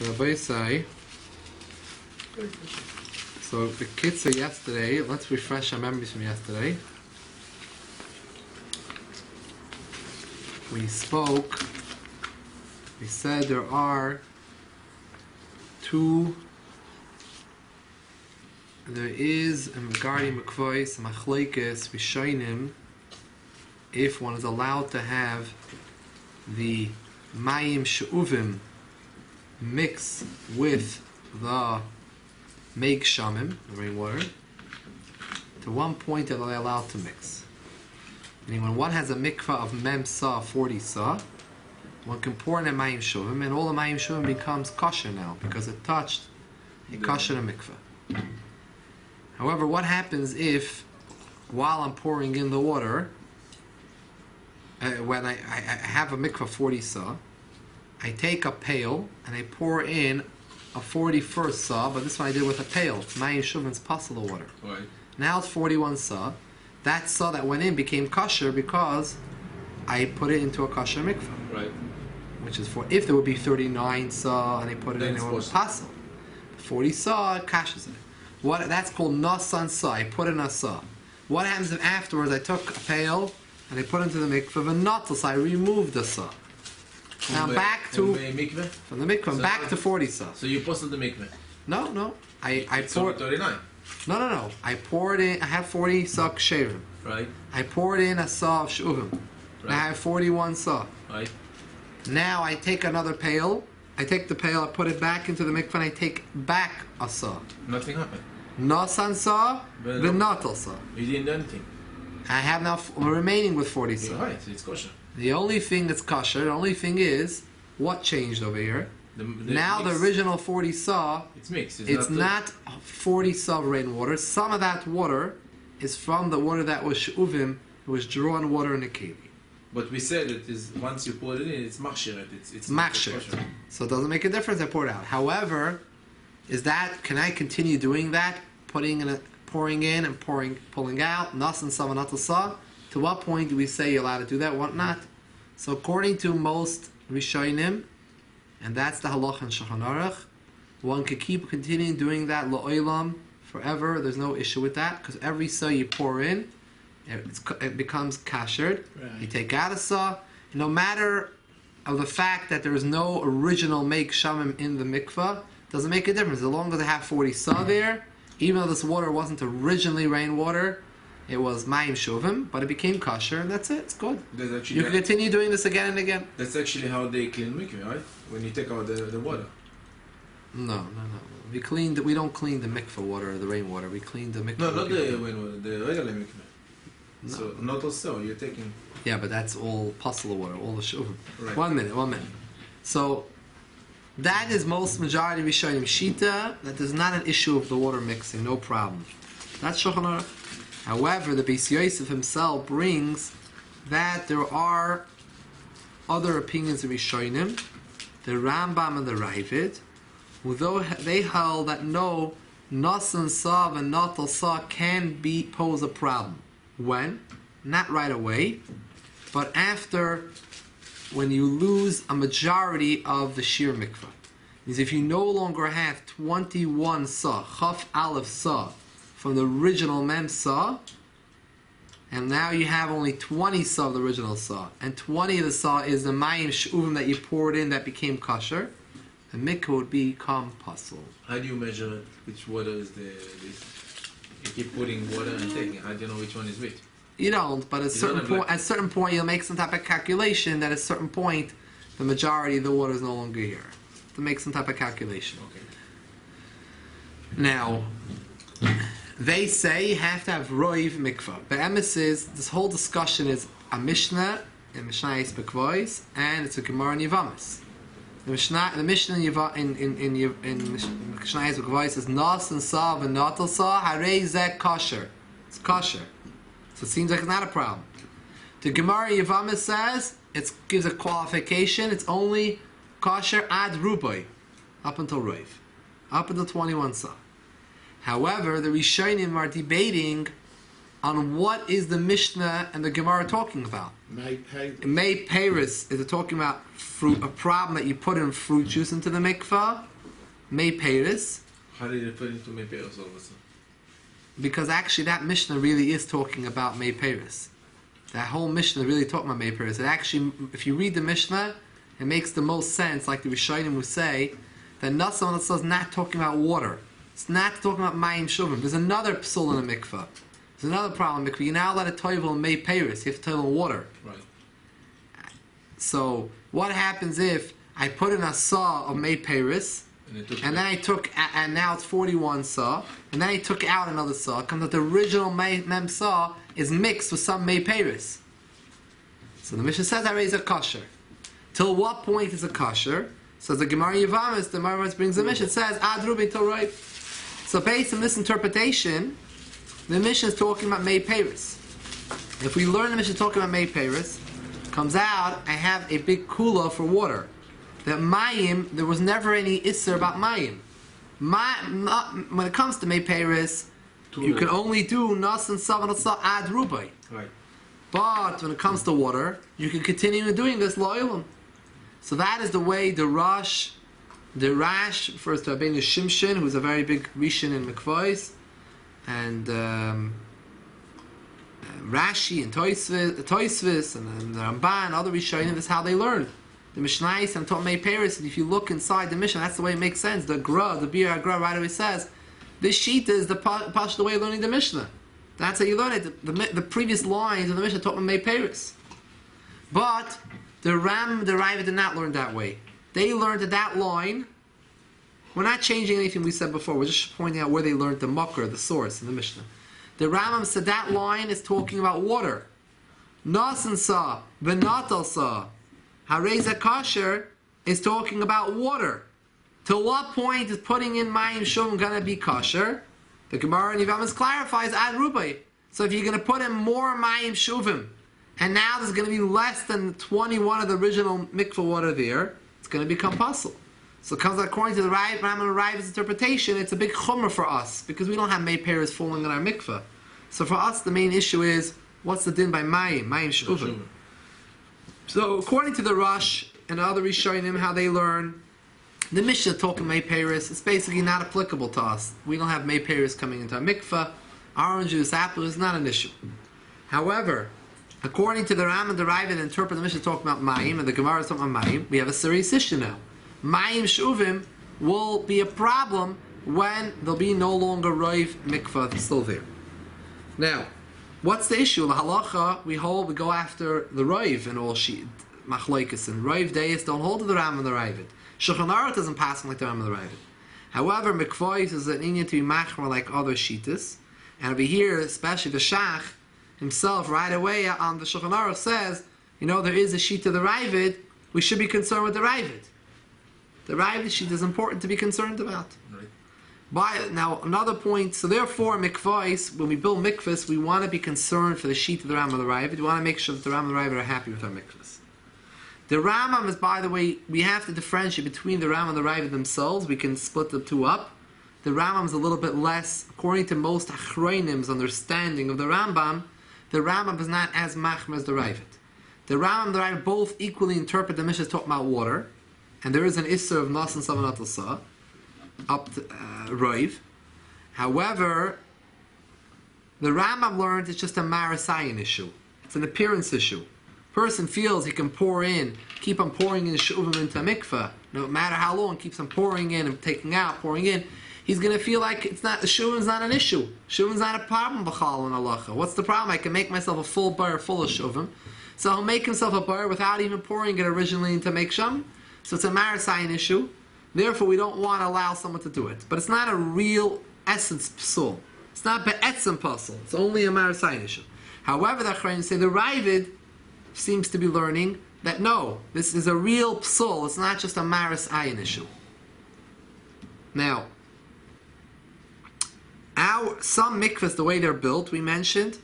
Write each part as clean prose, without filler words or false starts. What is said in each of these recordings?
Rabbi say. So the kitzur yesterday. Let's refresh our memories from yesterday. We spoke. We said there are two. There is regarding Mikvaos machlokes rishonim if one is allowed to have the mayim she'uvim mix with the meik shamim, the rainwater. To one point are they allowed to mix. Meaning when one has a mikvah of mem sa 40 sa, one can pour in a mayim shuvim, and all the mayim shuvim becomes kosher now because it touched a kosher mikvah. However, what happens if, while I'm pouring in the water, when I have a mikvah 40 sa, I take a pail and I pour in a 41st sa, but this one I did with a pail. It's mayim shuvim's possible water. Right. Now it's 41 sa. That sa that went in became kosher because I put it into a kosher mikvah. Right. Which is for if there would be 39 sa and I put it in, it would be possible. 40 sa, it kashes it. That's called nasan sa. I put in a sa. What happens if afterwards I took a pail and I put it into the mikvah and not so I removed the sa. Now back to from the mikvah so back to 40 sa. So you posted the mikvah? No. I poured 39. No. I poured in. I have 40 sa ksherim. Right. I poured in a sa of shuvim. Right. Now I have 41 sa. Right. Now I take another pail. I take the pail. I put it back into the mikvah and I take back a sa. Nothing happened. Nasan sa, the natal sa. You didn't do anything. I have now remaining with 40 sa. Right. It's kosher. The only thing that's kosher, the only thing is what changed over here. Now the original 40 sa, it's mixed. It's not 40 sa rainwater. Some of that water is from the water that was she'uvim. It was drawn water in the keli. But we said it is once you pour it in, it's machshir. It's machshir. So it doesn't make a difference. I pour it out. However, can I continue doing that? Pouring in and pulling out. Nas and sa, not sa. To what point do we say you're allowed to do that? What not? So according to most rishonim, and that's the halacha in Shulchan Aruch, one could keep continuing doing that la'olam forever. There's no issue with that because every sa you pour in, it becomes kashered. Right. You take out a sa, no matter of the fact that there is no original meik shamim in the mikvah, doesn't make a difference. As long as I have 40 sa there, even though this water wasn't originally rainwater, it was mayim shuvim, but it became kosher, and that's it. It's good. You can continue doing this again and again. That's actually how they clean mikveh, right? When you take out the water. No. We don't clean the mikveh water or the rainwater. We clean the mikveh. No, not the rainwater. The regular mikveh. No. So not also you're taking. Yeah, but that's all pasal water, all the shuvim. Right. 1 minute. So that is most majority rishonim shita that there's not an issue of the water mixing, no problem. That's Shulchan Aruch. However, the Beis Yosef himself brings that there are other opinions of rishonim, the Rambam and the Ravid, although they held that no nasan sa and natal sa can pose a problem. When? Not right away, but after, when you lose a majority of the sheer mikvah. Means if you no longer have 21 sa, chaf aleph sa, from the original mem sa, and now you have only 20 sa of the original sa, and 20 of the sa is the mayim shuvim that you poured in that became kosher, the mikvah would become pasul. How do you measure it? Which water is this? You keep putting water and taking. How do you know which one is which? You don't, but at a certain point you'll make some type of calculation that at a certain point the majority of the water is no longer here. To make some type of calculation. Okay. Now, they say you have to have roiv mikvah. The emes is, this whole discussion is a Mishnah in Mishnayos Mikvaos, and it's a Gemara in Yevamis. The Mishnah in Mishnayos Mikvaos is nas and sa and natal sa harei zeh kosher. It's kosher. So it seems like it's not a problem. The Gemara in Yevamis says it gives a qualification. It's only kosher ad rubai, up until roiv, up until 21 sa. However, the Rishonim are debating on what is the Mishnah and the Gemara talking about. May Paris, is it talking about fruit, a problem that you put in fruit juice into the mikvah? May Paris. How did it put into May Paris all of a sudden? Because actually that Mishnah really is talking about May Paris. That whole Mishnah really talking about May Paris. It actually, if you read the Mishnah, it makes the most sense, like the Rishonim would say, that Nasa is not talking about water. It's not talking about Mayim Shuvim. There's another psul in the mikvah. There's another problem in the mikvah. You're now allowed to toivel in May Paris. You have to toivel in water. Right. So, what happens if I put in a saw of May Paris, and then I took, and now it's 41 saw, and then I took out another saw, comes out the original Mem saw is mixed with some May Paris. So the Mishnah says I raise a kosher. Till what point is a kosher? So the Gemara Yavamis, the Gemara brings a Mishnah, it says Ad Rubi till right. So based on this interpretation, the Mishnah is talking about May Paris. If we learn the Mishnah talking about May Paris, comes out, I have a big kula for water. That Mayim, there was never any Isser about Mayim. When it comes to May Paris, you can only do Nas and Sav and Ad Rubai. Right. But when it comes to water, you can continue doing this Lo'ilim. So that is the way the Rash refers to Rabbeinu Shimshon, who's a very big Rishon in Mikvaos, and Rashi and Toisvis and the Ramban and other Rishonim, this is how they learn. The Mishnayos and taught May Paris, and if you look inside the Mishnah, that's the way it makes sense. The Bir Gra right away says, this sheet is the Pash the way of learning the Mishnah. That's how you learn it. The previous lines of the Mishnah taught May Paris. But the Ram, the Raiva did not learn that way. They learned that line. We're not changing anything we said before. We're just pointing out where they learned the Makar, the source in the Mishnah. The Rambam said that line is talking about water. Nasan Sa, Benatal Sa. Hareza Kasher is talking about water. To what point is putting in Mayim Shuvim going to be kosher? The Gemara in Yevamos clarifies Ad Rubai. So if you're going to put in more Mayim Shuvim, and now there's going to be less than 21 of the original mikvah water there, it's going to become puzzle. So it comes according to the Rambam and Raiva's interpretation, it's a big chumrah for us, because we don't have May Paris falling in our mikvah. So for us, the main issue is, what's the din by Mayim Shuvim? So according to the Rosh and the other Rishonim, how they learn, the Mishnah talking May Paris, it's basically not applicable to us. We don't have May Paris coming into our mikvah. Orange juice, apple is not an issue. However, according to the Ram and the Raiva that interpret the Mishnah talking about Mayim, and the Gemara is talking about Mayim, we have a serious issue now. Mayim Shuvim will be a problem when there'll be no longer Raiv mikvah still there. Now, what's the issue? The halacha, we go after the Raiv and all machlokes, and Raiv Deis don't hold to the Ram and the Raiva. Shulchan Aruch doesn't pass like the Ram and the Raiva. However, Mikvaos is an inyan to be machmer like other shitas, and over here, especially the Shach himself, right away on the Shulchan Aruch says, there is a shita of the Raivid, we should be concerned with the Raivid. The Raivid shita is important to be concerned about. Right. Now, another point, so therefore, Mikvaos, when we build mikvahs, we want to be concerned for the sheet of the Ram and the Raivid. We want to make sure that the Ram and the Raivid are happy with our mikvahs. The Rambam is, by the way, we have to differentiate between the Ram and the Raivid themselves. We can split the two up. The Rambam is a little bit less, according to most Achronim's understanding of the Rambam is not as machmer as the Raivid. The Rambam and the Raivid both equally interpret the Mishnah talking about water, and there is an Isser of Nas and Savanat Sa, up to Raiv. However, the Rambam learned it's just a Marasayan issue. It's an appearance issue. Person feels he can keep on pouring in shuvim into a mikveh, no matter how long, keeps on pouring in and taking out, pouring in, he's going to feel like shuvim's not an issue. Shuvim's not a problem b'chal in halacha. What's the problem? I can make myself a full bar full of shuvim. So he'll make himself a bar without even pouring it originally into make shum. So it's a marasayan issue. Therefore, we don't want to allow someone to do it. But it's not a real essence psul. It's not be'etzem puzzle. It's only a marasayan issue. However, the Achrayim say the Raivid seems to be learning that no, this is a real psul. It's not just a maris ayin issue. Now, some mikvahs, the way they're built, we mentioned,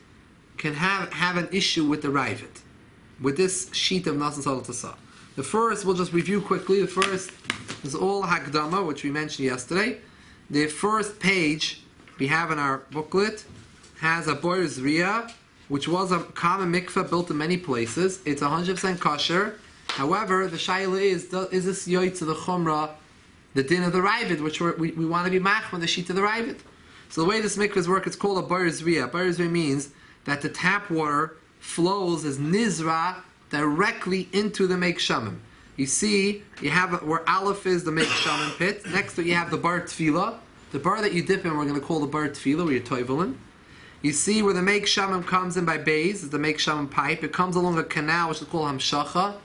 can have an issue with the Raivid, with this sheet of Nasan Salatasa. The first, we'll just review quickly. The first is all Hakdama, which we mentioned yesterday. The first page we have in our booklet has a boyer zriya, which was a common mikveh built in many places. It's 100% kosher. However, the shaila is this yoytz of the chumrah, the din of the ravid, which we want to be machman the sheet of the ravid. So the way this mikvahs work, it's called a boyer zriya. Boyer zriya means that the tap water flows as nizra directly into the make shamim. You see, you have where aleph is the make shamim pit. Next to it, you have the bar tefillah. The bar that you dip in, we're going to call the bar tefillah, where you're toivelin. You see where the make shamim comes in by bays, is the make shamim pipe. It comes along a canal, which is called hamshacha.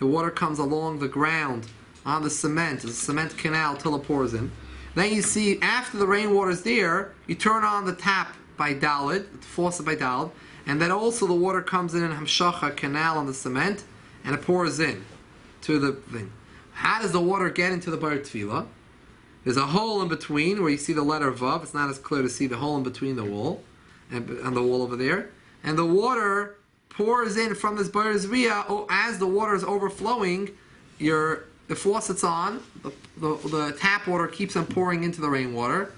The water comes along the ground on the cement. It's a cement canal till it pours in. Then you see, after the rainwater is there, you turn on the tap by Dalid, the faucet by Dalid, and then also the water comes in hamshacha canal on the cement, and it pours in to the thing. How does the water get into the bar tefillah? There's a hole in between where you see the letter Vav. It's not as clear to see the hole in between the wall and the wall over there. And the water pours in from this bar zriya. As the water is overflowing, the faucet's on. The tap water keeps on pouring into the rainwater,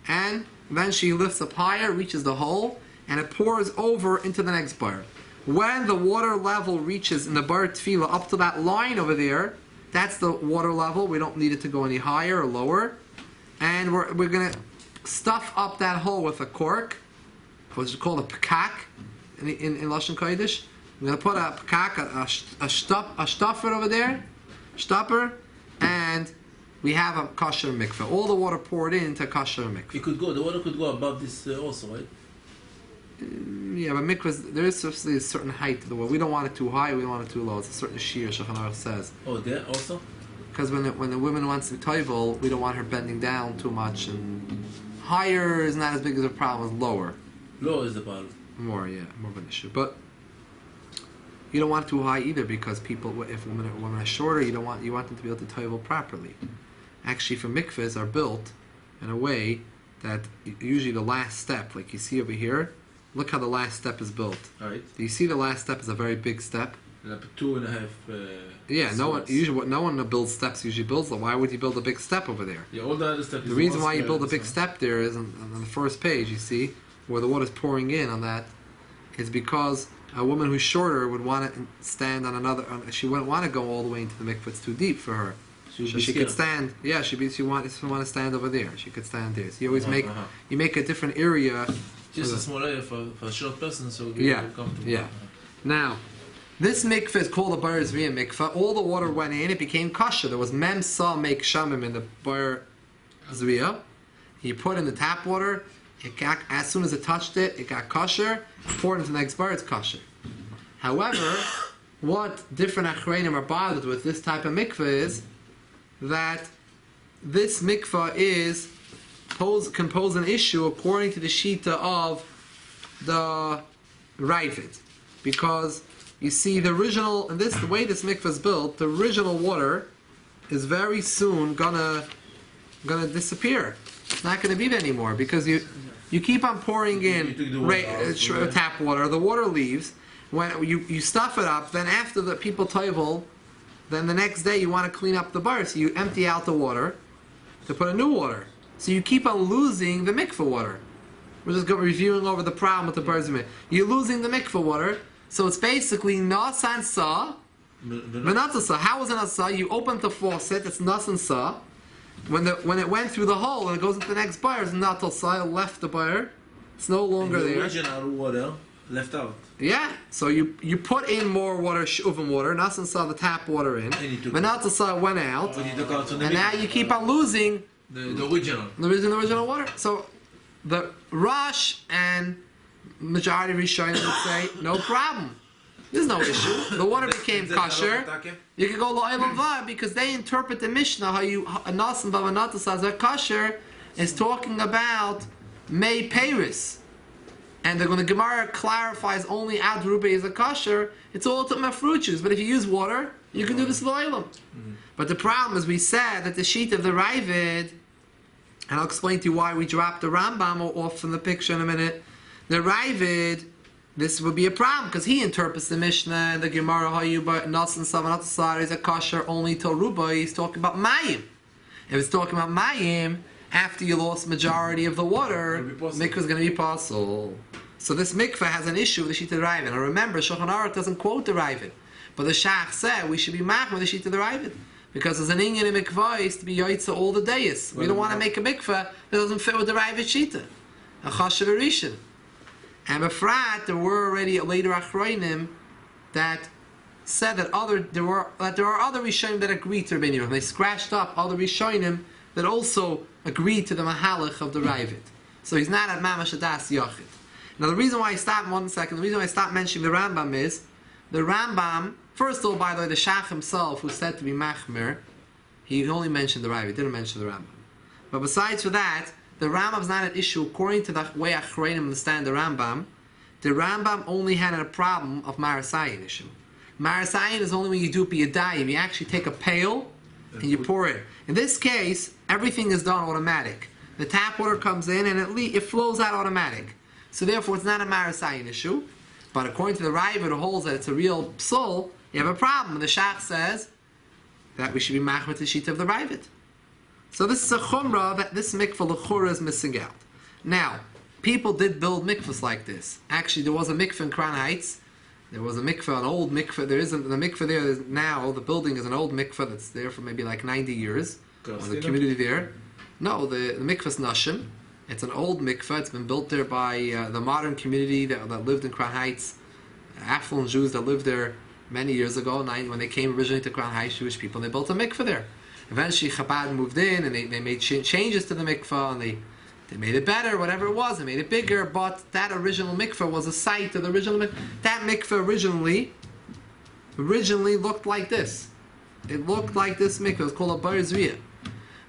and then she lifts up higher, reaches the hole, and it pours over into the next bar. When the water level reaches in the bar tefillah up to that line over there, that's the water level. We don't need it to go any higher or lower. And we're going to stuff up that hole with a cork, which is called a pekak in Lashon Kodesh. We're going to put a pekak, a stuffer over there, stopper, and we have a kosher mikveh. All the water poured into a kosher mikveh. The water could go above this also, right? Yeah, but mikvahs, there is a certain height to the water. We don't want it too high, we don't want it too low. It's a certain shear, Shulchan Aruch says. Oh, there also? Because when the woman wants to toivel, we don't want her bending down too much, and higher is not as big as a problem as lower. Lower is the problem. More of an issue. But you don't want it too high either, because people, if women are shorter, you want them to be able to toivel properly. Actually, for mikvahs are built in a way that usually the last step, like you see over here, look how the last step is built. All right. Do you see the last step is a very big step? Like 2.5. Yeah, no one builds steps. Usually builds them. Why would you build a big step over there? Yeah, all the other steps. The reason why you build a big step there is on the first page. You see where the water's pouring in on that is because a woman who's shorter would want to stand on another. She wouldn't want to go all the way into the mikvah. It's too deep for her. So she could stand. Yeah, she want to stand over there. She could stand there. So you always make a different area. Just a small area for a short person, so comfortable. Yeah. Now, this mikveh is called a bar zriya mikveh. All the water went in, it became kosher. There was mem sa make shamim in the bar zriya. He put in the tap water. As soon as it touched it, it got kosher. Poured into the next bar, it's kosher. However, what different achreinim are bothered with this type of mikveh is that this mikveh can pose an issue according to the shita of the Ravid, because you see the original, and the way this mikveh is built, the original water is very soon gonna disappear. It's not gonna be there anymore because you keep on pouring in tap water. The water leaves. When you stuff it up, then after the people toivel, then the next day you want to clean up the bar, so you empty out the water to put a new water. So you keep on losing the mikveh water. We're just reviewing over the problem with the bar zriya. You're losing the mikveh water, so it's basically nas and sa, v'nata sa. How is it nas sa? You open the faucet, it's nas and sa. When it went through the hole and it goes into the next bar, it's natal sa. It left the bar. It's no longer there. The original water left out. Yeah, so you put in more water, shuvim water, nas and sa, the tap water in. V'nata sa went out, and now you keep on losing the original. The original water. So the Rosh and majority Rishonim would say, no problem. There's no issue. The water became kosher. You can go lo'elam va because they interpret the Mishnah how anas and vavanatas as a kosher is talking about may peiris. And the Gemara clarifies only ad rube is a kosher. It's all to fruit juice. But if you use water, you can do this lo'elam. But the problem is we said that the sheet of the Ravid, and I'll explain to you why we dropped the Rambam off from the picture in a minute. The Ravid, this would be a problem because he interprets the Mishnah and the Gemara Hayuba Nas and Savanat is a kosher only till Ruba. He's talking about Mayim. If it's talking about Mayim after you lost majority of the water, mikvah is going to be possible. So this mikvah has an issue with the sheet of the Ravid. Now remember, Shulchan Aruch doesn't quote the Ravid, but the Shach said we should be mach with the sheet of the Ravid because there's an inyan in mikvah to be yoitza all the days. We don't want to make a mikvah that doesn't fit with the Ravid shita. A chashav rishon. And befrat, there were already later achroinim that said that there are other rishonim that agreed to Rabbeinu Yerucham. They scratched up other rishonim that also agreed to the mahalach of the Ravid. So he's not at mamash adas yachid. Now the reason why I stopped mentioning the Rambam is the Rambam. First of all, by the way, the Shach himself, who's said to be machmer, he only mentioned the Ravid, didn't mention the Rambam. But besides for that, the Rambam is not an issue according to the way Achronim understand the Rambam. The Rambam only had a problem of Marasayin issue. Marasayin is only when you do biyadayim. You actually take a pail and you pour it. In this case, everything is done automatic. The tap water comes in and it flows out automatic. So therefore, it's not a Marasayin issue. But according to the Ravid, who holds that it's a real psul, you have a problem. The Shach says that we should be machmet the sheet of the Ravid. So this is a chumrah that this mikvah l'chura is missing out. Now, people did build mikvahs like this. Actually, there was a mikvah in Crown Heights. There was a mikvah, an old mikvah. There isn't the mikvah there now. The building is an old mikvah that's there for maybe like 90 years. The community there. No, the mikvah's nashim. It's an old mikvah. It's been built there by the modern community that lived in Crown Heights. Affluent Jews that lived there many years ago. When they came originally to Crown Heights, Jewish people, they built a mikvah there. Eventually Chabad moved in and they made changes to the mikvah and they made it better, whatever it was, they made it bigger, but that original mikvah was a site of the original mikvah. That mikvah originally looked like this. It looked like this mikvah. It was called a bar zviyah.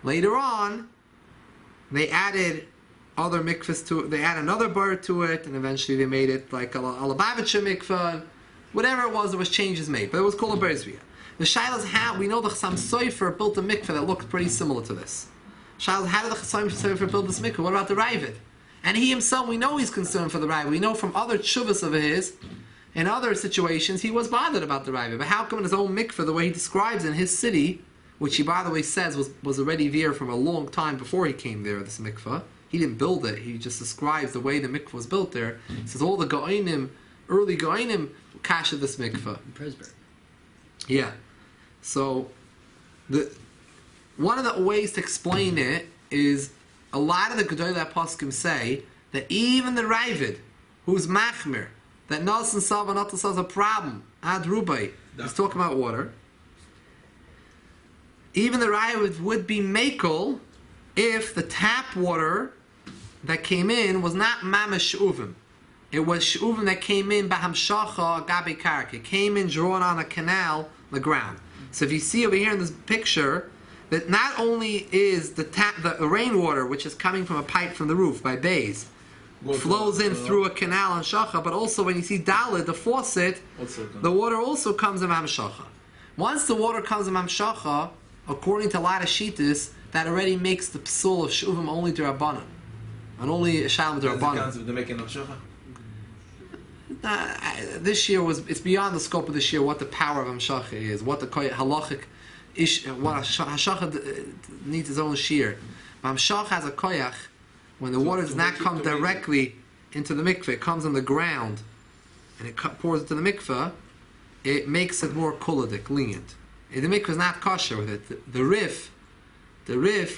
Later on, they added other mikvahs to it. They added another bar to it, and eventually they made it like a Lubavitcher mikvah. Whatever it was, there was changes made, but it was called a bar zviyah. The Shailah is how we know the Chassam Sofer built a mikveh that looked pretty similar to this. Shailah, how did the Chassam Sofer build this mikveh? What about the Ravid? And he himself, we know he's concerned for the Ravid. We know from other tshuvas of his, in other situations, he was bothered about the Ravid. But how come in his own mikveh, the way he describes in his city, which he by the way says was already there from a long time before he came there, this mikveh. He didn't build it. He just describes the way the mikveh was built there. He says all the Go'inim, early Go'inim, kasha this mikveh. In Presburg. Yeah. So, one of the ways to explain it is a lot of the Gedolei Poskim say that even the Ravid, who's machmir, that Nas and Sava not is a problem, Ad Rubai, he's talking about water. Even the Ravid would be makel if the tap water that came in was not mamash shuvim. It was shuvim that came in b'hamshacha gabi karka. It came in drawn on a canal, the ground. So if you see over here in this picture, that not only is the rainwater, which is coming from a pipe from the roof by bays, flows in through a canal on shacha, but also when you see Dalit, the faucet, the water also comes in Mamshacha. Once the water comes in Mamshacha, according to a lot of shittas, that already makes the psul of shuvim only derabbanan, and only a shalom derabbanan. This year it's beyond the scope of this year what the power of Hamshacha is, what the halachic what Hamshacha needs its own shear. But Hamshacha has a koyach when the water does not come directly into the mikveh, it comes on the ground and it pours into the mikveh, it makes it more kuladik, lenient. And the mikveh is not kosher with it. The Rif,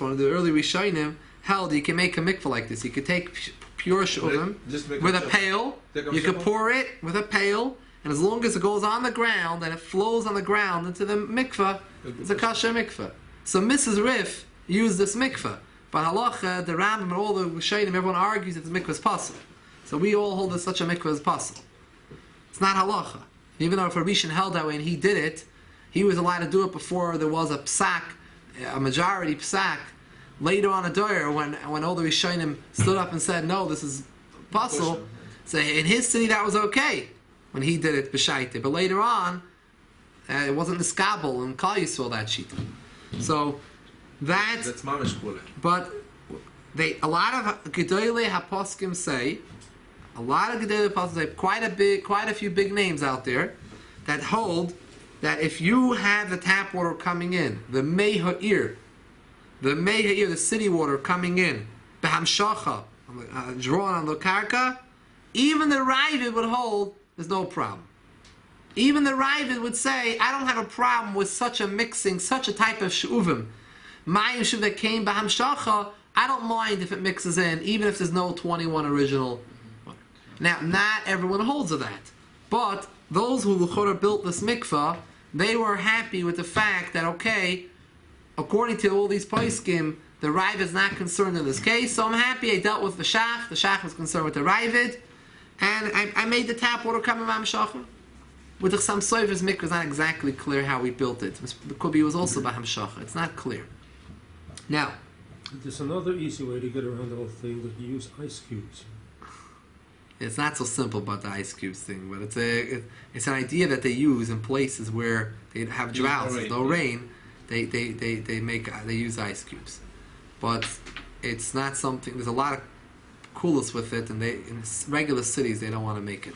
one of the early Rishonim, held you can make a mikveh like this. You could take pure shuvim with a pail. You could pour it with a pail, and as long as it goes on the ground and it flows on the ground into the mikveh, it's a kosher mikveh. So Mrs. Rif used this mikveh, but halacha, the Rambam, and all the Rishonim, everyone argues that the mikveh is possible. So we all hold that such a mikveh is possible. It's not halacha. Even though if a Rishon held that way and he did it, he was allowed to do it before there was a psak, a majority psak. Later on a doyer, when all the Rishonim stood up and said, no, this is possible, so in his city that was okay when he did it b'shaite. But later on, it wasn't the skabel and Kal Yisrael that shita. So that's mamish kule. But a lot of Gedolei HaPoskim say, quite a few big names out there that hold that if you have the tap water coming in, the mei ha'ir, the Meir, the city water coming in, Behamshacha, drawn on the Karka, even the Ravid would hold, there's no problem. Even the Ravid would say, I don't have a problem with such a mixing, such a type of Shuvim. Mayim Shuv that came Behamshacha, I don't mind if it mixes in, even if there's no 21 original. Now, not everyone holds of that. But those who L'chora built this mikvah, they were happy with the fact that, okay, according to all these poskim, the Ravid is not concerned in this case, so I'm happy I dealt with the Shach was concerned with the Ravid, and I made the tap water come in Hamshacha. With the Chassam Sofer's mikvah, it's not exactly clear how we built it. The Kubi was also by Hamshacha. It's not clear. Now, there's another easy way to get around the whole thing, that you use ice cubes. it's not so simple about the ice cubes thing, but it's an idea that they use in places where they have droughts, there's no rain. They use ice cubes, but it's not something. There's a lot of coolness with it, and in regular cities they don't want to make it.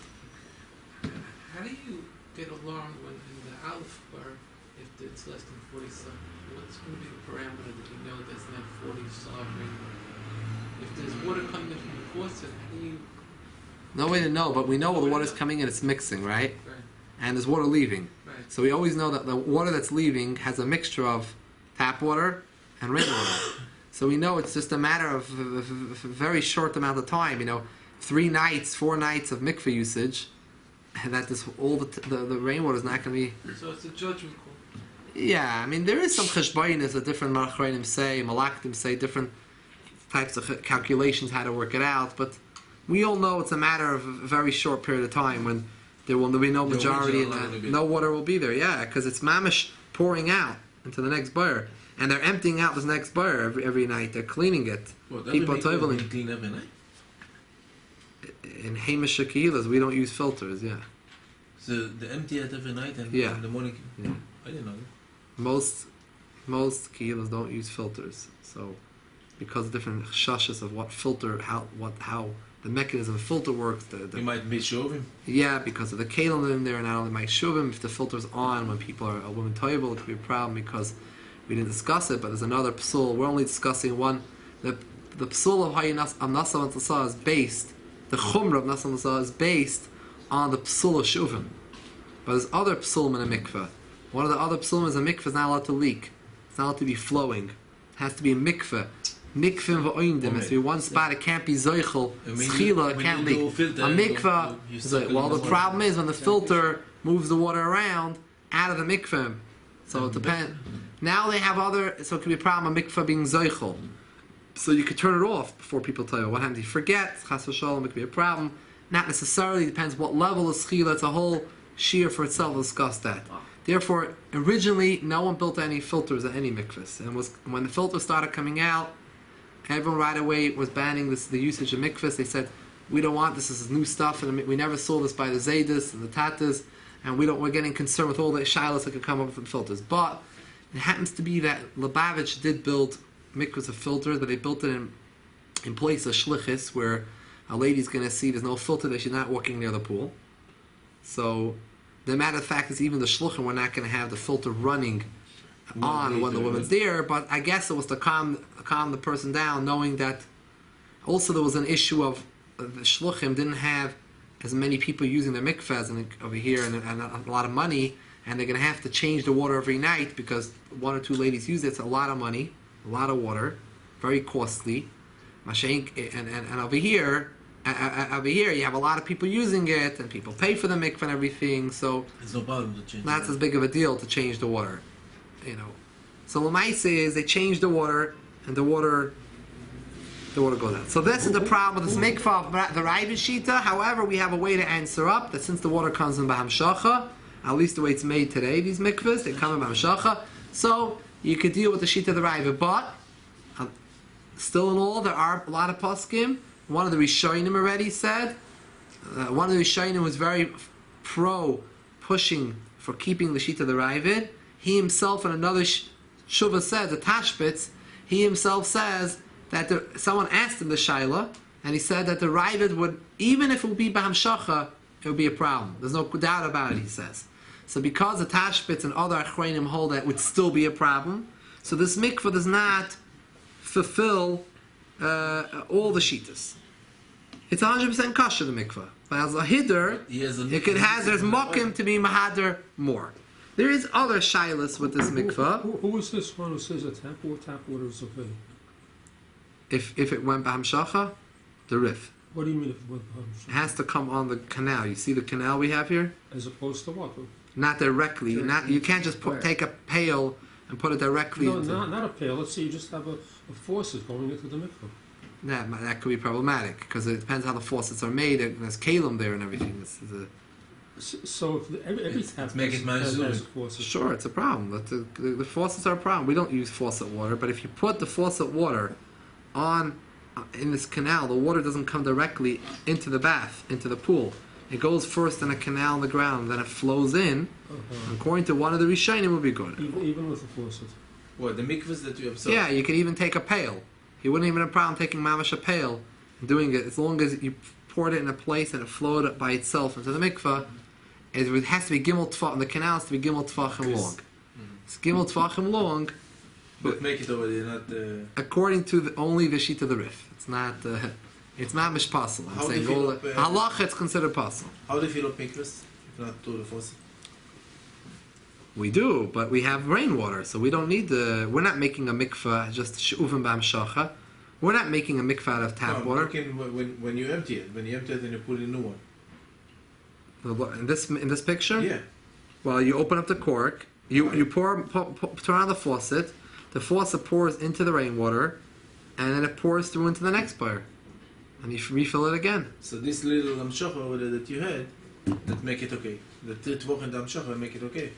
How do you get along when in the Aleph bar if it's less than 47? What's going to be the parameter that you know that's not 40 sovereign? If there's water coming in from the faucet, how do you? No way to know, but we know when the water's coming in, it's mixing, right? Right. And there's water leaving. Right. So we always know that the water that's leaving has a mixture of tap water and rainwater. So we know it's just a matter of a very short amount of time. 4 nights of mikveh usage, and that the rainwater is not going to be. So it's a judgment call. Yeah, I mean there is some cheshbonis that different malachronim say, malaktim say different types of calculations how to work it out, but we all know it's a matter of a very short period of time when there will be no majority and no water will be there. Yeah, because it's mamish pouring out into the next bar, and they're emptying out this next bar every night. They're cleaning it. People toiveling. Clean every night. In Hamish Shakilas, we don't use filters. Yeah. So they empty it every night, and Yeah. in the morning. Yeah. I didn't know that. Most kilas don't use filters. So because of different shashas of what filter, how the mechanism of filter works. You might be sure of him. Yeah, because of the kalim in there, and not only my shuvim, if the filter's on when people are a woman toivel, it could be a problem because we didn't discuss it. But there's another psul. We're only discussing one. The psul of Hayynas Nasa and Tasa is based. The chumrah of Nasa and Tasa is based on the psul of shuvim. But there's other psulim in a mikveh. One of the other psulim is a mikveh is not allowed to leak. It's not allowed to be flowing. It has to be a mikveh. Mikveh v'oindim. It has to be one spot. It can't be zoichel. Schila, it can't leak. A mikveh is like, well, the problem is when the filter moves the water around out of the mikveh. So it depends. Now they have so it could be a problem, a mikveh being zoichel. So you could turn it off before people tell you. What happens if you forget? Chas v'shalom, it could be a problem. Not necessarily. Depends what level of schila. It's a whole shear for itself. We'll discuss that. Therefore, originally, no one built any filters at any mikvahs. And when the filters started coming out, everyone right away was banning the usage of mikvahs. They said, we don't want this is new stuff, and we never saw this by the Zaydis and the Tatas, and we're getting concerned with all the shilas that could come up from filters. But it happens to be that Lubavitch did build mikvahs of filters, but they built it in place of shlichis, where a lady's going to see there's no filter that she's not walking near the pool. So the matter of fact is even the shluchim were not going to have the filter running on when the woman's there, but I guess it was to calm the person down, knowing that also there was an issue of the shluchim didn't have as many people using their mikvahs over here and a lot of money, and they're going to have to change the water every night because 1 or 2 ladies use it. It's a lot of money, a lot of water, very costly. And over here you have a lot of people using it, and people pay for the mikvah and everything, so It's no problem to change. not as big of a deal to change the water. So Lamaisa is they change the water, and the water goes out. So this is the problem with this mikvah of the Ravid Shita. However, we have a way to answer up that since the water comes in B'hamshacha, at least the way it's made today, these mikvahs, they come in B'hamshacha, so you could deal with the Shita of the Ravid. But still in all, there are a lot of poskim. One of the Rishonim already said, one of the Rishonim was very pushing for keeping the Shita of the Ravid. He himself in another Shuvah says, the Tashbitz, he himself says that someone asked him the Shaila, and he said that the Ravid would, even if it would be B'hamshacha, it would be a problem. There's no doubt about it, he says. So because the Tashbitz and other Achronim hold that it would still be a problem, so this mikvah does not fulfill all the shittas. It's 100% kosher, the mikvah. But as a hiddur, there's mokim to be mahader more. There is other shilas with this mikvah. Who is this one who says that tap water is okay? If it went b'hamshacha, the rif. What do you mean if it went It has to come on the canal. You see the canal we have here? as opposed to what? Not directly. You can't just take a pail and put it directly No, into... not a pail. Let's say you just have a faucet going into the mikvah. That could be problematic because it depends how the faucets are made. There's kalim there and everything. So if every tap make it has a nice. faucet. Sure, it's a problem. But the faucets are a problem. We don't use faucet water, but if you put the faucet water on in this canal, the water doesn't come directly into the bath, into the pool. It goes first in a canal in the ground, then it flows in. According to one of the Rishonim, it would be good. Even with the faucet. What, the mikvahs that you have Yeah, you could even take a pail. You wouldn't even have a problem taking mamash a pail and doing it as long as you poured it in a place and it flowed by itself into the mikvah. It has to be gimel tfachim. The canal has to be gimel tfachim long. It's gimel tfachim long. But make it already, not... According to only the sheet of the rif. It's not mishpasul. I'm saying halacha it's considered pasul. How do you fill up mikvahs if not to the faucet? We do, but we have rainwater, so we don't need we're not making a mikvah just she'uvim b'hamshacha. We're not making a mikvah out of tap water. When you empty it, then you put in a new one. In this picture? Yeah. Well, you open up the cork, you turn on the faucet pours into the rainwater, and then it pours through into the next bar. And you refill it again. So this little amshacha over there that you had, that make it okay. The titvoch and the amshacha make it okay.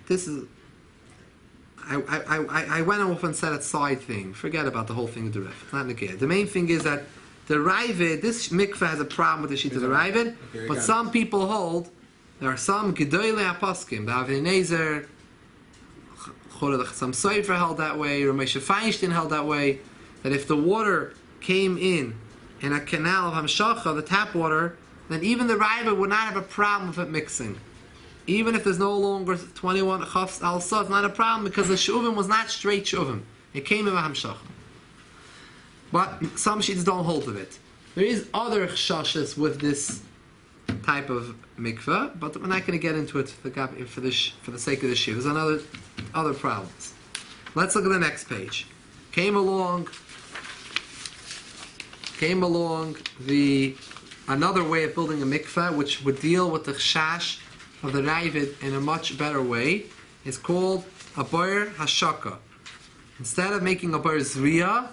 This is... I went off and said a side thing. Forget about the whole thing of the ref. It's not negated. The main thing is that the Ravid, this mikveh has a problem with the sheet of the Ravid, but some people hold, there are some Gedolei HaPoskim, the Avnei Nezer, some Sofer held that way, Ramesha Feinstein held that way, that if the water came in a canal of Hamshacha, the tap water, then even the Ravid would not have a problem with it mixing. Even if there's no longer 21 chafs al-sa, it's not a problem because the shuvim was not straight shuvim. It came in a hamshach. But some sheets don't hold of it. There is other chashas with this type of mikveh, but we're not going to get into it for the sake of the shir. There's other problems. Let's look at the next page. Came along another way of building a mikveh, which would deal with the chash of the Ravid in a much better way. It's called a boyer hashaka. Instead of making a boyer zriya,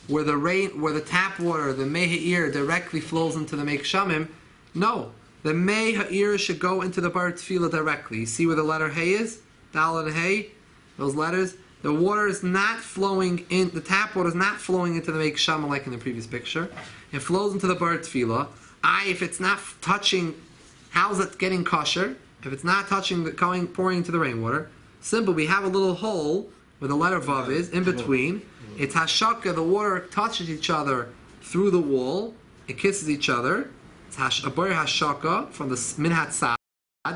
where the tap water, the mei ha'ir, directly flows into the meik shamim, no, the mei ha'ir should go into the boyer tefillah directly. You see where the letter hey is? Dal and hey, those letters. The water is not flowing in. The tap water is not flowing into the meik shamim like in the previous picture. It flows into the boyer tefillah. If it's not touching. How's it getting kosher? If it's not touching, pouring into the rainwater, simple, we have a little hole where the letter Vav is, in between. It's hashaka, the water touches each other through the wall, it kisses each other. It's a bar hashaka from the minhat side,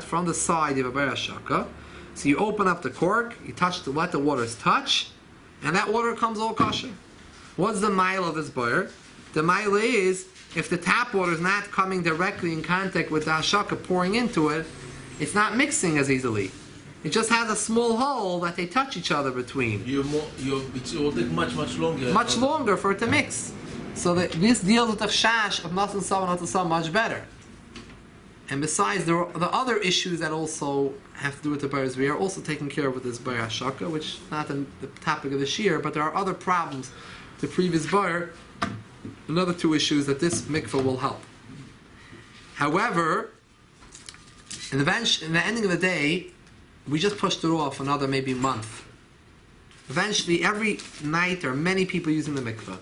from the side of a bar hashaka. So you open up the cork, you let the waters touch, and that water comes all kosher. What's the mile of this bar? The mile is, if the tap water is not coming directly in contact with the hashaka pouring into it, it's not mixing as easily. It just has a small hole that they touch each other between. It will take much longer. Much longer for it to mix. So that this deals with the shash of Nasan Sam and Nasan much better. And besides, there are the other issues that also have to do with the Bayers. We are also taking care of with this Bayer Hashaka, which is not the topic of this year, but there are other problems. The previous Bayer, another two issues that this mikveh will help. However, in the ending of the day, we just pushed it off another maybe month. Eventually, every night there are many people using the mikveh.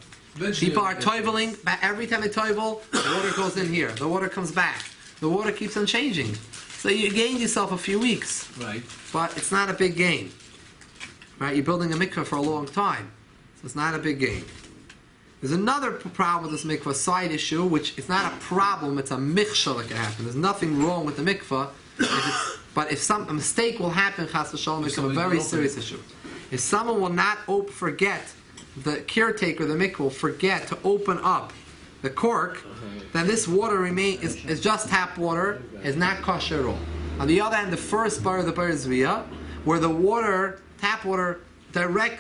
People are toiveling. Every time they toivel, the water goes in here. The water comes back. The water keeps on changing. So you gained yourself a few weeks. Right. But it's not a big gain. Right? You're building a mikveh for a long time. So it's not a big gain. There's another problem with this mikveh, side issue, which is not a problem, it's a michshel that can happen. There's nothing wrong with the mikveh, but if a mistake will happen, chas v'shalom, it's a very serious issue. If someone will not forget the caretaker, the mikvah, will forget to open up the cork, then this water is just tap water, is not kosher at all. On the other hand, the first bar of the bar Zviyah, where the water, tap water,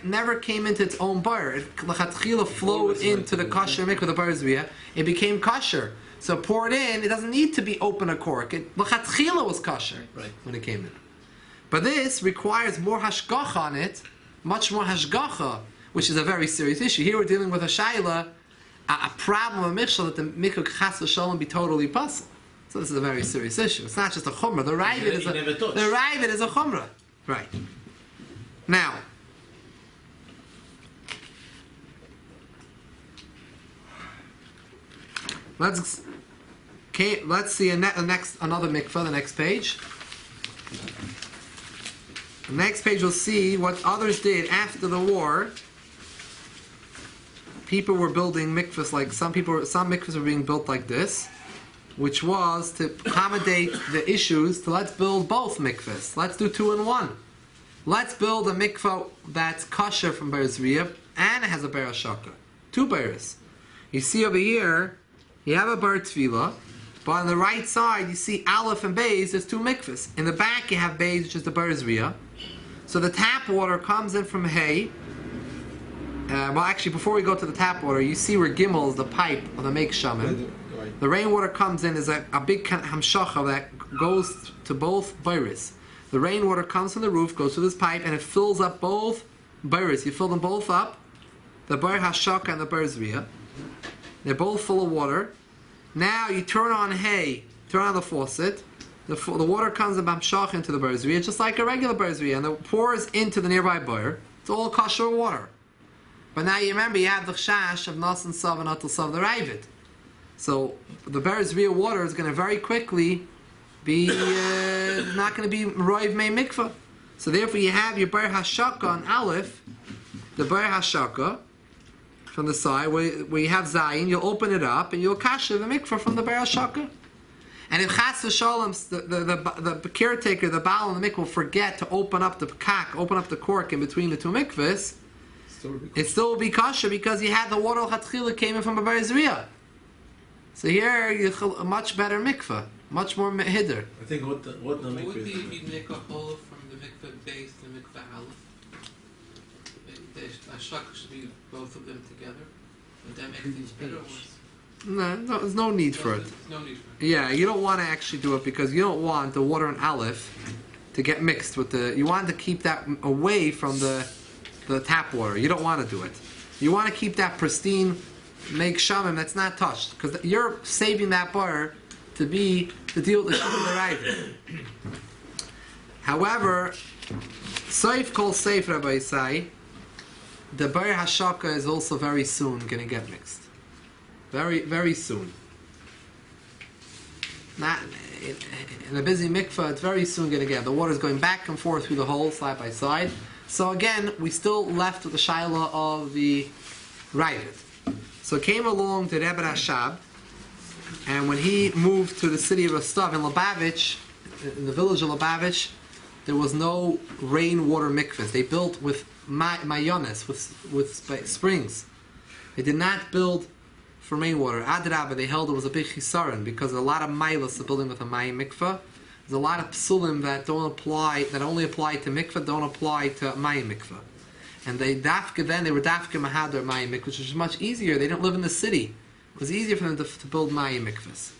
never came into its own bar. It l'chatchila flowed into the kosher mikvah, the bar Zviyah, it became kosher. So poured in, it doesn't need to be open a cork. It l'chatchila was kosher when it came in. But this requires more hashgacha on it, much more hashgacha, which is a very serious issue. Here we're dealing with a shayla, a problem of michshel that the mikvah chas v'shalom be totally puzzle. So this is a very serious issue. It's not just a chumrah. The Ravid is a chumrah. Right. Now, let's see another mikvah. The next page. The next page we'll see what others did after the war. People were building mikvahs like some mikvahs were being built like this, which was to accommodate the issues. To let's build both mikvahs. Let's do 2 in 1. Let's build a mikvah that's kosher from Bar Zviyah and it has a bar hashaka. 2 baras. You see over here, you have a bar tefillah, but on the right side you see aleph and beis. There's 2 mikvahs. In the back you have beis, which is the bar Zviyah. So the tap water comes in from hay. Well, actually, before we go to the tap water, you see where Gimel is the pipe of the make shaman. The rainwater comes in as a big hamshacha that goes to both bairis. The rainwater comes from the roof, goes to this pipe, and it fills up both bairis. You fill them both up, the bar hashaka and the bar zviyah. They're both full of water. Now you turn on hay, turn on the faucet. The water comes in bamshach into the bar zviyah, just like a regular bar zviyah, and it pours into the nearby bar. It's all kosher water. But now you remember you have the chash of nas and sav and atal sav the ravid. So the bar zviyah water is going to very quickly be not going to be roiv mei mikvah. So therefore you have your bar hashaka on aleph, the bar hashaka from the side where you have zayin. You'll open it up and you'll kasha the mikvah from the bar hashaka. And if chas v'shalom, the caretaker, the baal and the mikvah will forget to open up the cork in between the 2 mikvahs, it still will be kosher because you had the water l'chatchila came in from a bar zviyah. So here you have a much better mikvah, much more hiddur. I think what the mikvah Would is. you make a hole from the mikvah base to the mikvah aleph? A shak should be both of them together. Would that make things better or worse? No, there's no need for it. No need for it. Yeah, you don't want to actually do it because you don't want the water and aleph to get mixed with the. You want to keep that away from the tap water. You don't want to do it. You want to keep that pristine, make shamim that's not touched, because you're saving that bar to deal with the shuvah. However, saif kol saif, Rabbi say, the bar hashaka is also very soon going to get mixed. Very, very soon. Not in a busy mikvah, it's very soon going to get. The water's going back and forth through the hole, side by side. So again, we still left with the shaila of the Ravid. So came along to Rebbe Rashab, and when he moved to the city of Rostov in Lubavitch, in the village of Lubavitch, there was no rainwater mikvahs. They built with mayones, with springs. They did not build for rainwater. Adrabah, they held it was a big chisaron because a lot of milas are building with a mayim mikvah. There's a lot of psulim that only apply to mikvah, don't apply to mayim mikvah. And they were dafka mahadar mayim mikvah, which was much easier. They didn't live in the city. It was easier for them to build mayim mikvahs.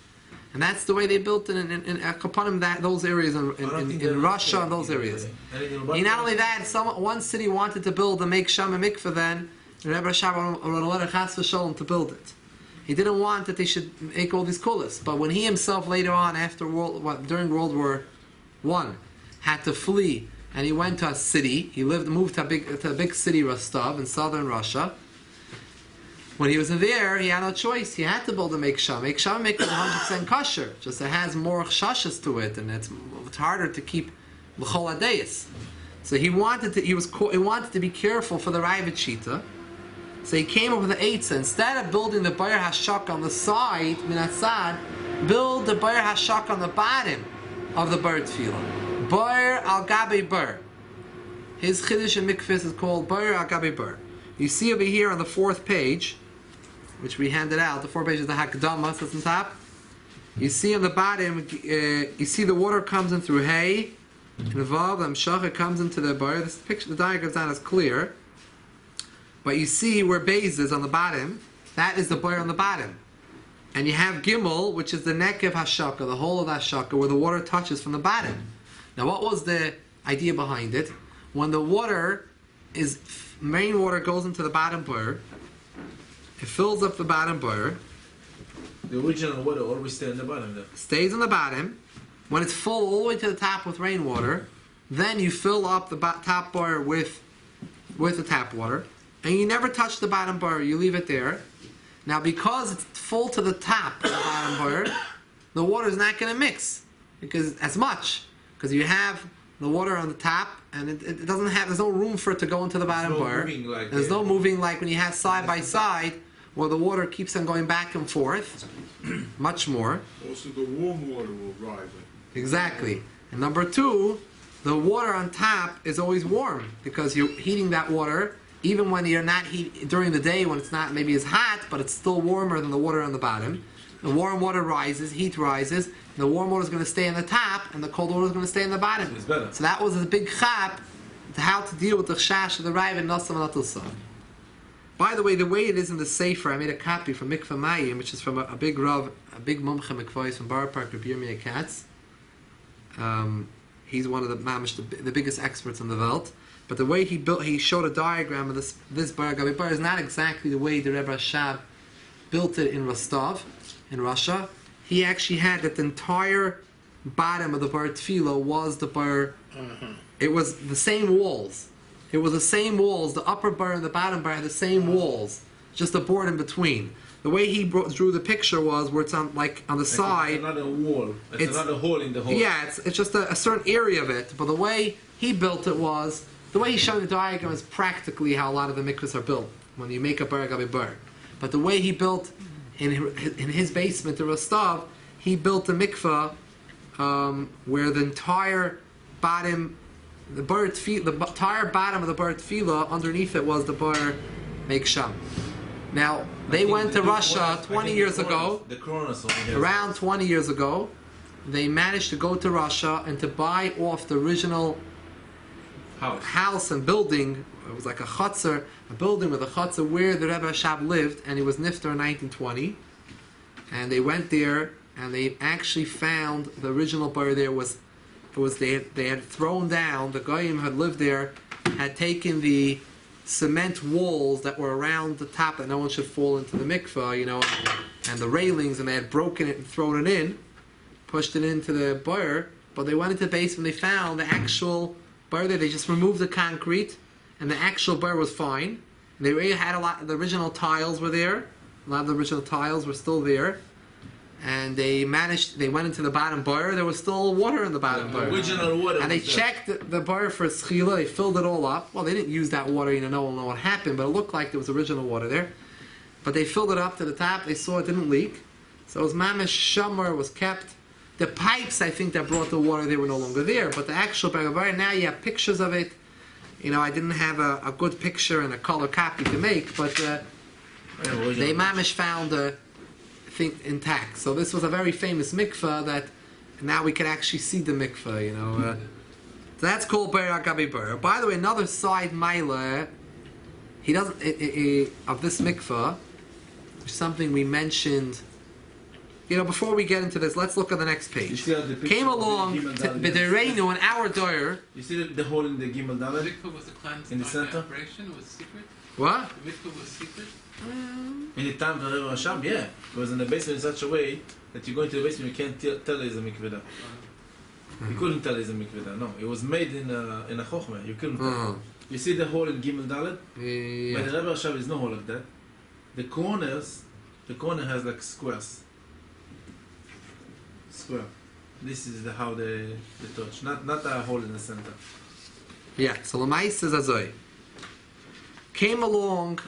And that's the way they built it in Akapanim, those areas in Russia and those areas. And not only that, one city wanted to build a make shama mikvah then, and Rebbe Rashab wrote a letter chas v'sholem to build it. He didn't want that they should make all these kulas. But when he himself later on, during World War I, had to flee, and he went to a city, moved to a big city, Rostov, in southern Russia. When he was there, he had no choice. He had to build a make-sham. Make-sham make it 100% kosher. Just it has more chashas to it, and it's harder to keep l'chol adayis. So he wanted to be careful for the Ravid Shita. So he came up with the eitzah. Instead of building the Bayer Hashak on the side, minatzad, build the Bayer Hashak on the bottom of the Bayer Tefillah. Bayer al Gabi Bayer. His chiddush in mikvahs is called Bayer al Gabi Bayer. You see over here on the 4th page, which we handed out, the 4th page is the Hakdama, that's on top. You see on the bottom, you see the water comes in through hay, and the Vav, the Amshacha comes into the bar. This picture, the diagram's not as clear, but you see where Beis is on the bottom, that is the bar on the bottom. And you have Gimel, which is the neck of Hashaka, the hole of Hashaka, where the water touches from the bottom. Now what was the idea behind it? When the water is, main water goes into the bottom bar, it fills up the bottom bar, The original water always stays in the bottom there. stays on the bottom. When it's full all the way to the top with rainwater, then you fill up the top bar with the tap water, and you never touch the bottom bar, you leave it there. Now because it's full to the top of the bottom bar, the water is not going to mix because as much, because you have the water on the top, and it doesn't have, there's no room for it to go into the bottom bar. There's no moving like when you have side by side, where the water keeps on going back and forth, much more. Also, the warm water will rise. Exactly. And number 2, the water on top is always warm because you're heating that water, even when you're not during the day when it's not maybe as hot, but it's still warmer than the water on the bottom. The warm water rises, heat rises, and the warm water is going to stay on the top, and the cold water is going to stay on the bottom. It's better. So that was a big chap to how to deal with the chash of the Raiv and Nasam and Atilsa. By the way it is in the Sefer, I made a copy from Mikva Mayim, which is from a big Rav, a big Mumcha Mikvaos from Bar Park, Rabbi Yirmiyah Katz. He's one of the mamish, the biggest experts in the world. But the way he showed a diagram of this Bar Gabi Bar is not exactly the way the Rebbe Rashab built it in Rostov, in Russia. He actually had that the entire bottom of the Bar Tefillah was the Bar. It was the same walls. It was the same walls. The upper bar and the bottom bar had the same walls, just a board in between. The way he drew the picture was where it's on the side. It's another wall. It's another hole in the hole. Yeah, it's just a certain area of it. But the way he built it was, the way he showed the diagram is practically how a lot of the mikvahs are built when you make a bar gabi bar. But the way he built in his basement in Rostov, he built a mikvah where the entire bottom. The entire bottom of the bar tefillah, underneath it was the bar make sham. Now they went to Russia 20 years ago. Around 20 years ago, they managed to go to Russia and to buy off the original house and building. It was like a chutzner, a building with a chutzner where the Rebbe Rashab lived, and he was nifter in 1920. And they went there, and they actually found the original bar there was. They had thrown down, the Goyim had lived there, had taken the cement walls that were around the top that no one should fall into the mikvah, and the railings, and they had broken it and thrown it in, pushed it into the bar, but they went into the basement, they found the actual bar there, they just removed the concrete, and the actual bar was fine. And they already had a lot of the original tiles were there, a lot of the original tiles were still there. And they went into the bottom bar, there was still water in the bottom bar. Original water. And they checked the bar for schila, they filled it all up. Well, they didn't use that water, no one know what happened, but it looked like there was original water there. But they filled it up to the top, they saw it didn't leak. So it was mamish shamar, was kept. The pipes, I think, that brought the water, they were no longer there. But the actual bar, now you have pictures of it. I didn't have a good picture and a color copy to make, but they mamish found the thing intact. So this was a very famous mikveh that now we can actually see the mikveh, So that's called Bar Gabi Bar. By the way, another side maila, he doesn't of this mikveh, which is something we mentioned. Before we get into this, let's look at the next page. Came along B'dereinu in our door. You see the hole in the Gimel The Dalet? mikvah was a cleansed In the center? operation, it was secret. What? The mikvah was secret. In the time of Rebbe Rashab, yeah. It was in the basement in such a way that you go into the basement, you can't tell there's a mikveh there. You couldn't tell there's a mikveh there, no. It was made in a chokhmah, you couldn't tell. You see the hole in Gimel Dalet? Yeah. But the Rebbe Rashab is no hole like that. The corner has like squares. Square. This is how they touch, not a hole in the center. Yeah, so Lamais says Azoy. Came along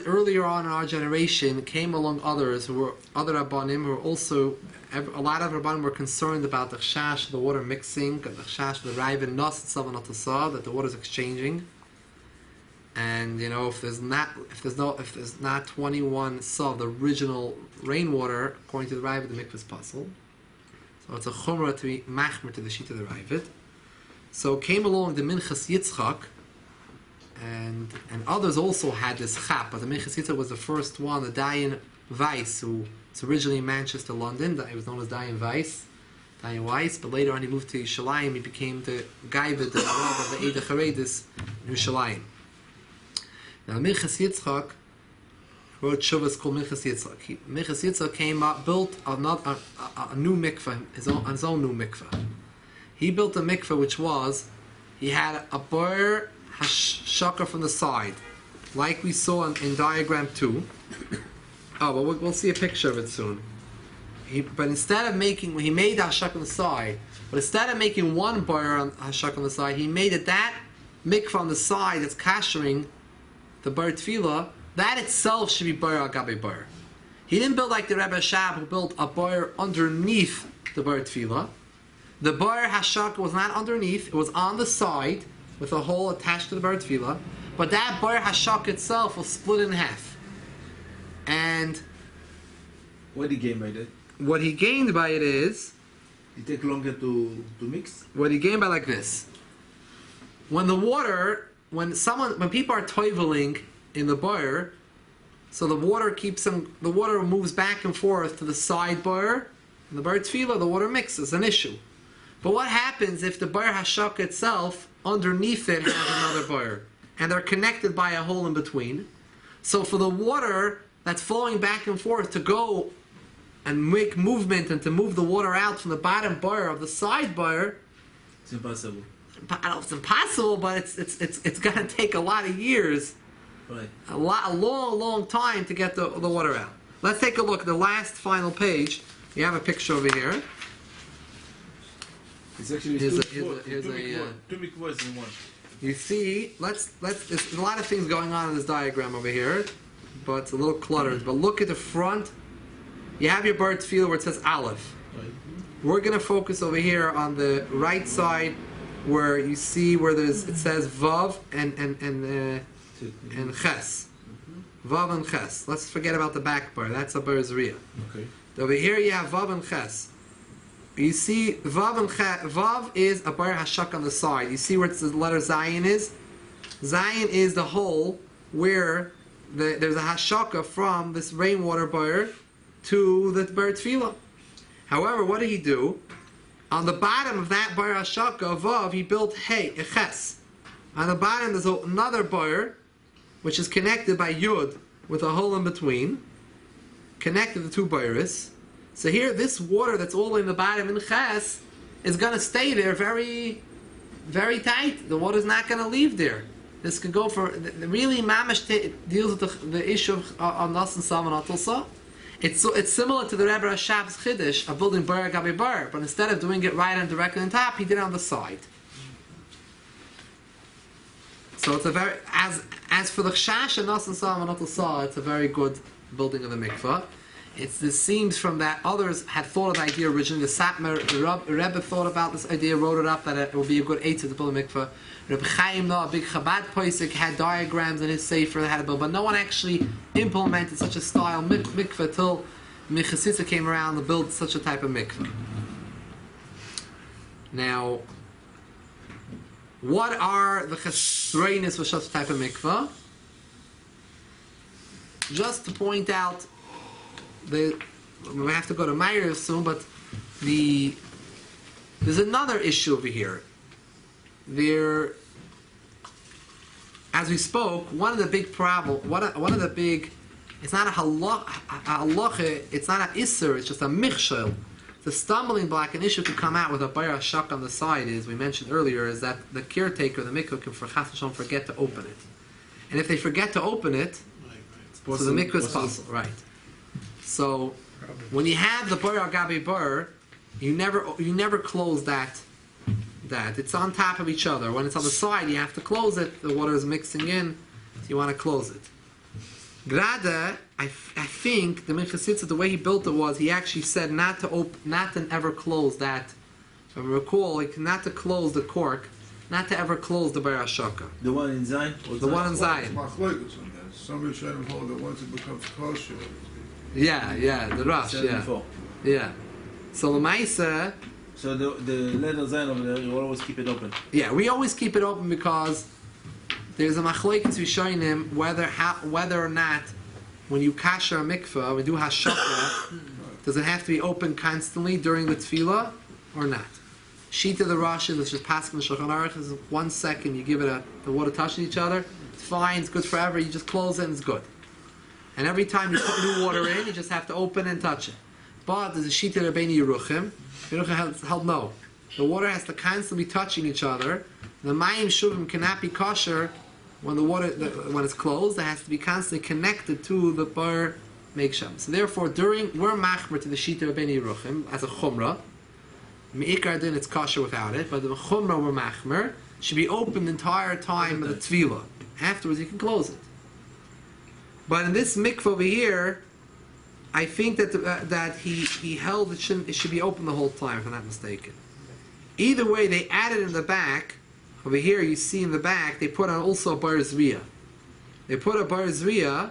earlier on in our generation, came along others who were other Rabbanim who were also, a lot of Rabbanim were concerned about the chash, the water mixing, the chash, the Raiv and Nas, that the water is exchanging. And if there's not 21 saw the original rainwater, according to the Ravid, the mikvah is puzzle. So it's a chumrah to be machmer to the sheet of the Ravid. So came along the Minchas Yitzchak, and others also had this chap, but the Minchas Yitzchak was the first one, the Dayan Weiss, who is originally in Manchester, London. He was known as Dayan Weiss, but later on he moved to Yerushalayim. He became the guy with the Rav of the Eida Charedis in Yerushalayim. Now, Minchas Yitzchak wrote Shuvas called Minchas Yitzchak. Minchas Yitzchak came up, built a new mikveh, his own new mikveh. He built a mikveh which was, he had a bar hashaka from the side, like we saw in diagram 2. Oh, but we'll see a picture of it soon. But instead of making, he made the hashaka on the side, but instead of making one bar on hashaka on the side, he made it that mikveh on the side that's kashering the bar tefillah, that itself should be bar agabe bar. He didn't build like the Rebbe Shab who built a bar underneath the bar tefillah. The bar hashaka was not underneath; it was on the side with a hole attached to the bar tefillah. But that bar hashaka itself was split in half. And What did he gain by that? what he gained by it is, It take longer to mix? what he gained by like this. When the water, when people are toiveling in the bar, so the water moves back and forth to the side bar, and the bar tefillah, the water mixes, an issue. But what happens if the bar hashaka itself, underneath it, has another bar, and they're connected by a hole in between? So for the water that's flowing back and forth to go and make movement and to move the water out from the bottom bar of the side bar, It's impossible. I don't know if it's impossible, but it's going to take a lot of years, Right. a long time to get the water out. Let's take a look at the last final page. You have a picture over here. It's actually Here's two mikvahs in one. You see, there's a lot of things going on in this diagram over here, but it's a little cluttered. But look at the front. You have your bar tefillah where it says Aleph. Right. We're going to focus over here on the right side where you see where it says Vav and Ches. Vav and Ches. Let's forget about the back bar. That's a bar Zriya. Okay. Over here you have Vav and Ches. You see Vav and Ches. Vav is a bar hashak on the side. You see where the letter Zayin is? Zayin is the hole where there's a hashaka from this rainwater bar to the bar tefillah. However, what did he do? On the bottom of that bar hashaka Vav, he built a Ches. On the bottom there's another bar which is connected by Yud with a hole in between, connected the two baris. So here, this water that's all in the bottom in Ches is going to stay there very, very tight. The water's not going to leave there. This could go for, really, Mamash deals with the issue of Nas and Sam and Atulsa. It's similar to the Rebbe Rashab's chiddush of building bar agabe bar, but instead of doing it right and directly on top, he did it on the side. So it's a very, as for the Chash and Nas and Sam and Atulsa, it's a very good building of the mikvah. This seems from that others had thought of the idea originally. The Satmar, the Rebbe thought about this idea, wrote it up that it would be a good aid to build a mikveh. Rebbe Chaim, a big Chabad Poisik, had diagrams in his sefer that had to build, but no one actually implemented such a style mikveh till Minchas came around to build such a type of mikveh. Now, what are the chesroinis for such a type of mikveh? Just to point out, we have to go to Meir soon, but there's another issue over here. As we spoke, one of the big problems, it's not a halacha, it's not an isser, it's just a michshel. The stumbling block, an issue to come out with a bayar shak on the side is, we mentioned earlier, is that the caretaker, the mikvah, can forget to open it. And if they forget to open it, so the mikvah is possible, right? So when you have the bar agabe bar, you never close that. It's on top of each other. When it's on the side, you have to close it. The water is mixing in, so you want to close it. Grada, I think the Minchas the way he built it was he actually said not to ever close that. If I recall, not to close the cork, not to ever close the Bar Hashaka. The one in Zion? The one in Zion. Machlokes on that. Somebody trying to hold that once it becomes kosher. Yeah, the Rush, yeah. 74. Yeah. So Lamaisa, So the letter Zion over there, you always keep it open. yeah, we always keep it open because there's a machlokes rishonim whether or not when you kasher a mikvah, when you do hashaka, does it have to be open constantly during the tefillah or not? Shita the Rashi, that's just passing the Shulchan Aruch, is 1 second, you give it the water touching each other, it's fine, it's good forever, you just close it and it's good. And every time you put new water in, you just have to open and touch it. But there's a Shita Rabbeinu Yeruchim. Yeruchim held no. The water has to constantly be touching each other. The Mayim Shuvim cannot be kosher when when it's closed. It has to be constantly connected to the Bar Meksham. So therefore, we're machmer to the Shita Rabbeinu Yeruchim as a chumrah. Me'ikar din it's kosher without it, but the chumrah we're machmer should be open the entire time of the tefillah. Afterwards, you can close it. But in this mikvah over here, I think that he held it should be open the whole time, if I'm not mistaken. Either way, they added in the back. Over here, you see in the back, they put on also a bar zriya. They put a bar zriya,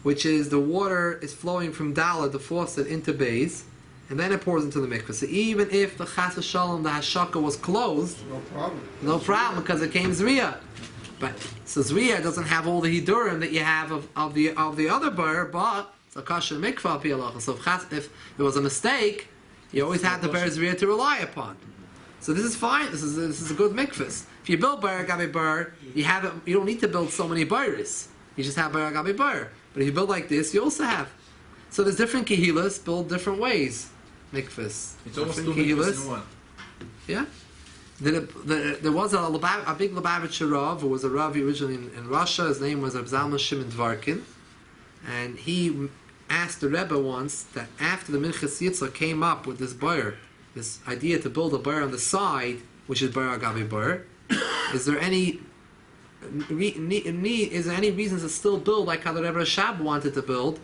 which is the water is flowing from Dala, the faucet, into Beis, and then it pours into the mikvah. So even if the chas v'shalom, the hashaka was closed, no problem, because it came zriya. But so zriya doesn't have all the hidurim that you have of the other bar, but it's a kasher mikvah piyalacha. So if it was a mistake, you always had the bar zriya to rely upon. So this is fine. This is a good mikvah. If you build bar agabe bar, you don't need to build so many baris. You just have bar agabe bar. But if you build like this, you also have. So there's different kehilas built different ways. Mikvahs. It's almost two mikvahs in one. Yeah. There was a big Lubavitcher Rav who was a Rav originally in Russia. His name was Reb Zalman Shimon Dvarkin, and he asked the Rebbe once that after the Minchas Yitzchak came up with this bar, this idea to build a bar on the side, which is bar agabe bar, is there any reasons to still build like how the Rebbe Rashab wanted to build,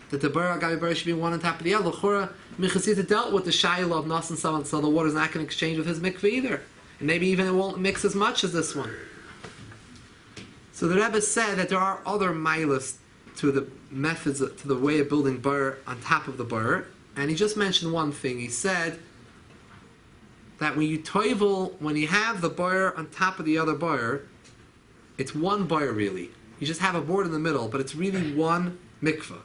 that the bar agabe bar should be one on top of the other? L'chora Minchas Yitzchak dealt with the shayla of Nas and so the water is not going to exchange with his mikveh either. And maybe even it won't mix as much as this one. So the Rebbe said that there are other milas to the methods, to the way of building bar on top of the bar. And he just mentioned one thing. He said that when you have the bar on top of the other bar, it's one bar really. You just have a board in the middle, but it's really one mikveh.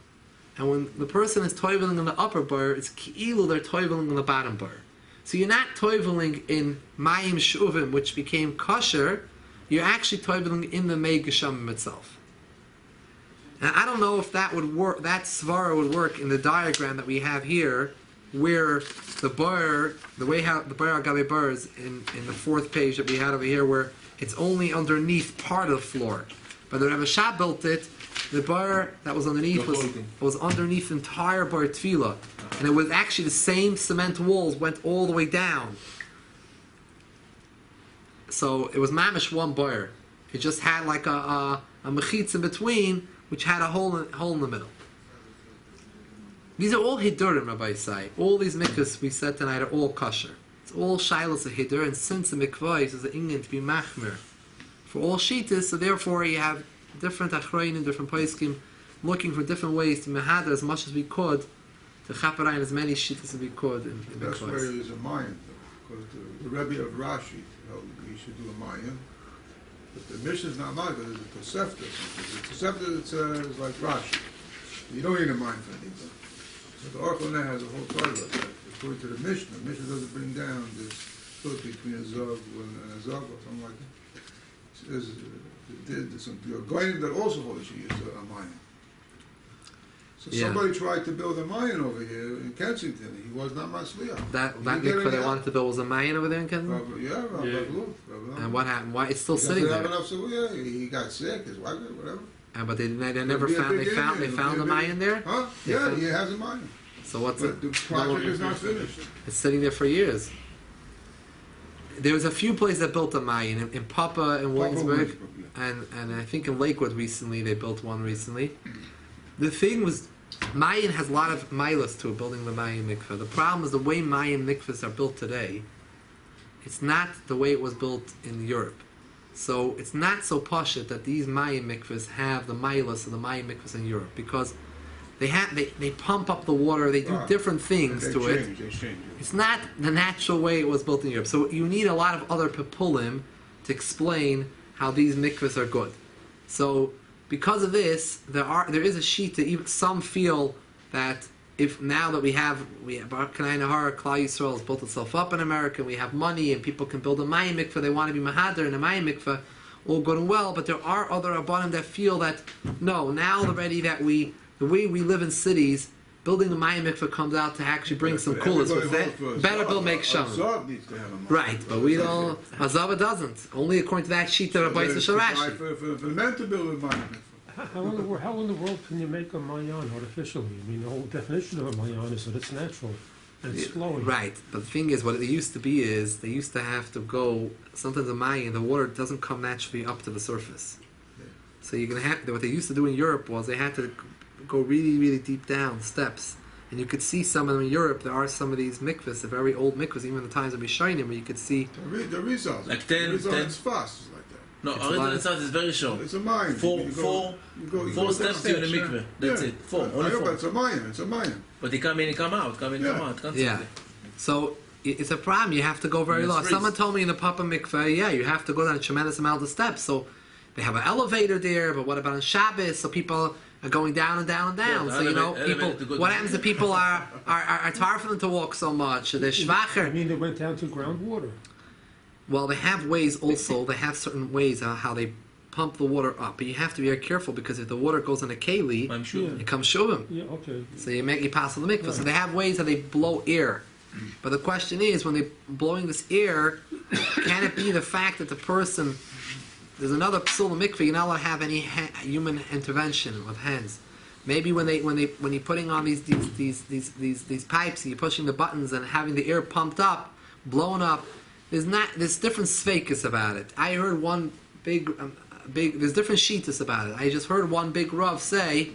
And when the person is toiveling in the upper bar, it's ki'ilu they're toiveling in the bottom bar. So you're not toiveling in mayim shuvim, which became kosher. You're actually toiveling in the mei geshamim itself. Now I don't know if that would work. That svara would work in the diagram that we have here, where the bar, the way how the bar agabe bar is in the fourth page that we had over here, where it's only underneath part of the floor. But the Rebbe Shah built it. The bar that was underneath was underneath the entire bar tefillah, and it was actually the same cement walls went all the way down. So it was mamish one bar. It just had like a mechitz in between, which had a hole in the middle. These are all hidurim, Rabbi Isai. All these mikvahs we said tonight are all kosher. It's all shilas of hidur, and since the mikvahs is the inyan to be machmer for all shitas, so therefore you have different achroinim, different poskim, looking for different ways to mehadar as much as we could, to chaperein as many shitas as we could in That's the where it is a mayan, because the Rebbe of Rashi held you should do a mayan. But the Mishnah is not mayan, but it's a Tosefta. The Tosefta is like Rashi. You don't need a mayan for anything. So the Orchoneh has a whole Torah about that. According to the Mishnah doesn't bring down this split between a Zog and a Zog or something like that. There's some Goyim that also hold that you use a mayan. So somebody tried to build a mayan over here in Kensington. He was not Masliach. That mikvah they wanted to build was a mayan over there in Kensington? Yeah. And what happened? Why it's still sitting there? He got sick, his wife, whatever. But they never found. They found the mayan there. Huh? Yeah, he has a mayan. So what's but the project is not finished. It's sitting there for years. There was a few places that built a mayan in Papa in Williamsburg, and I think in Lakewood recently they built one recently. The thing was, mayan has a lot of milas to building the mayan mikveh. The problem is the way mayan mikvahs are built today it's not the way it was built in Europe. So it's not so pashut that these Mayim mikvahs have the Mailas of the Mayim mikvahs in Europe, because they pump up the water, they do different things to it. They change it. It's not the natural way it was built in Europe. So you need a lot of other pepulim to explain how these mikvahs are good. So because of this, there is a shita. Even some feel that if now that we have Baruch Kanai Nahar, Klal Yisrael has built itself up in America, we have money and people can build a Mayim mikvah, they want to be Mahader in a Mayim mikvah, all good and well, but there are other Rabbanim that feel that, no, now already that the way we live in cities, building a Mayim mikvah comes out to actually bring some coolness with it. Better build make sham. Right, but we don't, Hazava doesn't. Only according to that sheet of Rabbi Sharashi. For the men to build a Mayim mikvah. How in the world can you make a mayan artificially? I mean, the whole definition of a mayan is that it's natural and it's flowing. Right, but the thing is, what it used to be is, they used to have to go, sometimes a mayan, the water doesn't come naturally up to the surface. So you're going to have, what they used to do in Europe was, they had to go really, really deep down steps. And you could see some of them in Europe. There are some of these mikvahs, the very old mikvahs, even in the times of Rishonim, where you could see. The results. Like the 10. results fast like that. No, Arizona South is very short. It's a Mayim. Four steps to the mikveh. That's it. Four. Only four. It's a Mayim. It's a Mayim. But they come in and come out. Come in, come out. Constantly. Yeah. So it's a problem. You have to go very low. Someone told me in the Papa Mikveh, yeah, you have to go down a tremendous amount of steps. So they have an elevator there, but what about on Shabbos? So people are going down and down and down. Yeah, so people. What happens if people are tired for them to walk so much? They're schwacher. I mean, they went down to groundwater. Well, they have ways also. They have certain ways how they pump the water up, but you have to be very careful, because if the water goes in a keli, I'm sure. it comes shuvim. Yeah, okay. So you pass the mikvah. Right. So they have ways that they blow air. But the question is, when they're blowing this air, can it be the fact that the person, there's another psul mikvah, you're not allowed to have any human intervention with hands. Maybe when you're putting on these pipes and you're pushing the buttons and having the air pumped up, blown up, there's different sveikas about it. I heard one there's different shitas about it. I just heard one big Rav say,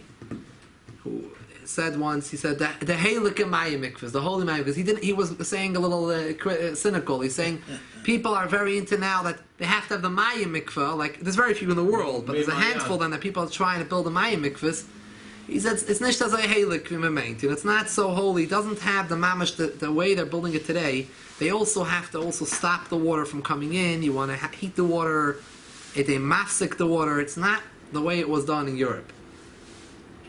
who said once, he said that the Heilige Mayim mikvahs, the holy Mayim, because he was saying a little cynical. He's saying people are very into now that they have to have the Mayim mikvah. Like, there's very few in the world, but there's a handful then that people are trying to build the Mayim mikvahs. He said it's nicht as a heilig moment. It's not so holy. It doesn't have the mamash the way they're building it today. They also have to stop the water from coming in. You want to heat the water. They mafsik the water. It's not the way it was done in Europe.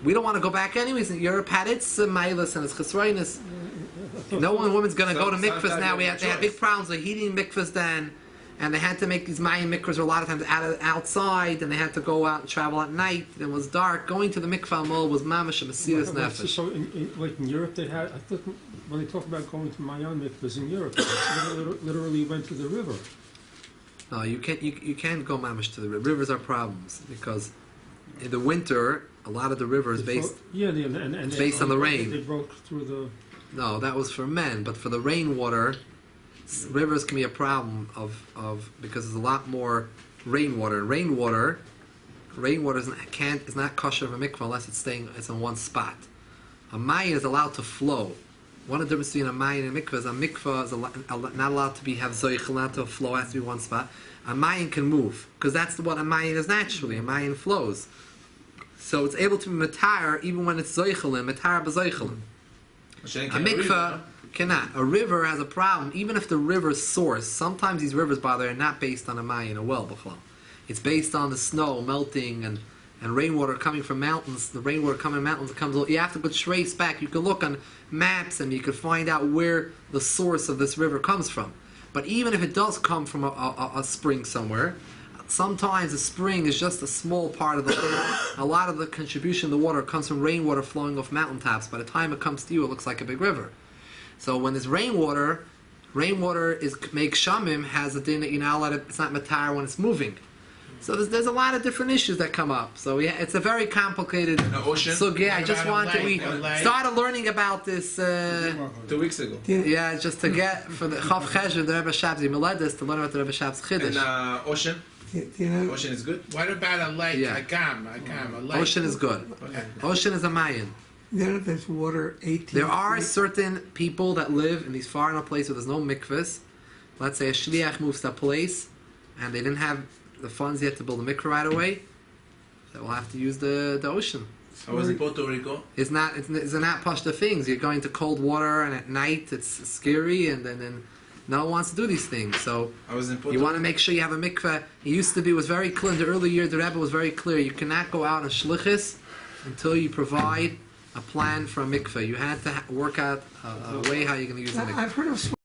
We don't want to go back anyways. Europe had its mailas and its chesroinus. No woman's going to go to mikvahs now. They had big problems with heating mikvahs then, and they had to make these Mayim mikvahs a lot of times outside, and they had to go out and travel at night. It was dark. Going to the mikvah mol was mamash a mesiras nefesh. So in Europe they had, I thought when they talk about going to Mayan mikvahs in Europe, they literally went to the river. No, you can't go mamash to the river. Rivers are problems, because in the winter, a lot of the river is based based on the rain. They broke through the... No, that was for men, but for the rainwater, rivers can be a problem of because there's a lot more rainwater. Rainwater is not kosher of a mikvah unless it's in one spot. A mayin is allowed to flow. One of the differences between a mayin and a mikvah is not allowed to have zoichel, not to flow, has to be one spot. A mayin can move, because that's what a mayin is naturally. A mayin flows. So it's able to be matar even when it's zoichelim, matar b'zoichelim. A mikvah cannot. A river has a problem, even if the river's source. Sometimes these rivers, by the way, are not based on a mayin, a well, b'chlam. It's based on the snow melting and rainwater coming from mountains. The rainwater coming from mountains comes. You have to go trace back. You can look on maps and you can find out where the source of this river comes from. But even if it does come from a spring somewhere, sometimes a spring is just a small part of a lot of the contribution of the water comes from rainwater flowing off mountaintops. By the time it comes to you, it looks like a big river. So when there's rainwater makes shamim, has a din that you're not allowed to, it's not matar when it's moving. So there's a lot of different issues that come up. So yeah, it's a very complicated. So yeah, I just we started learning about this 2 weeks ago. Yeah, just to get for the Chav Chesed, the Rebbe Shab's Miladis, to learn about the Rebbe Shab's chiddush. And ocean. Ocean is good. What about a lake? Yeah. A lake. Ocean is good. Ocean is a mayan. There's water 18 There are feet. certain people that live in these far enough places where there's no mikvahs, let's say a shliach moves to a place and they didn't have the funds yet to build a mikveh right away, they will have to use the ocean. I was in Puerto Rico. It's not pashta things. You're going to cold water and at night it's scary, and then no one wants to do these things. So I was in Puerto you want to make sure you have a mikveh. It was very clear in the early years. The Rebbe was very clear. You cannot go out on shlichus until you provide a plan for a mikveh. You had to work out a way how you're going to use the mikveh. I've heard of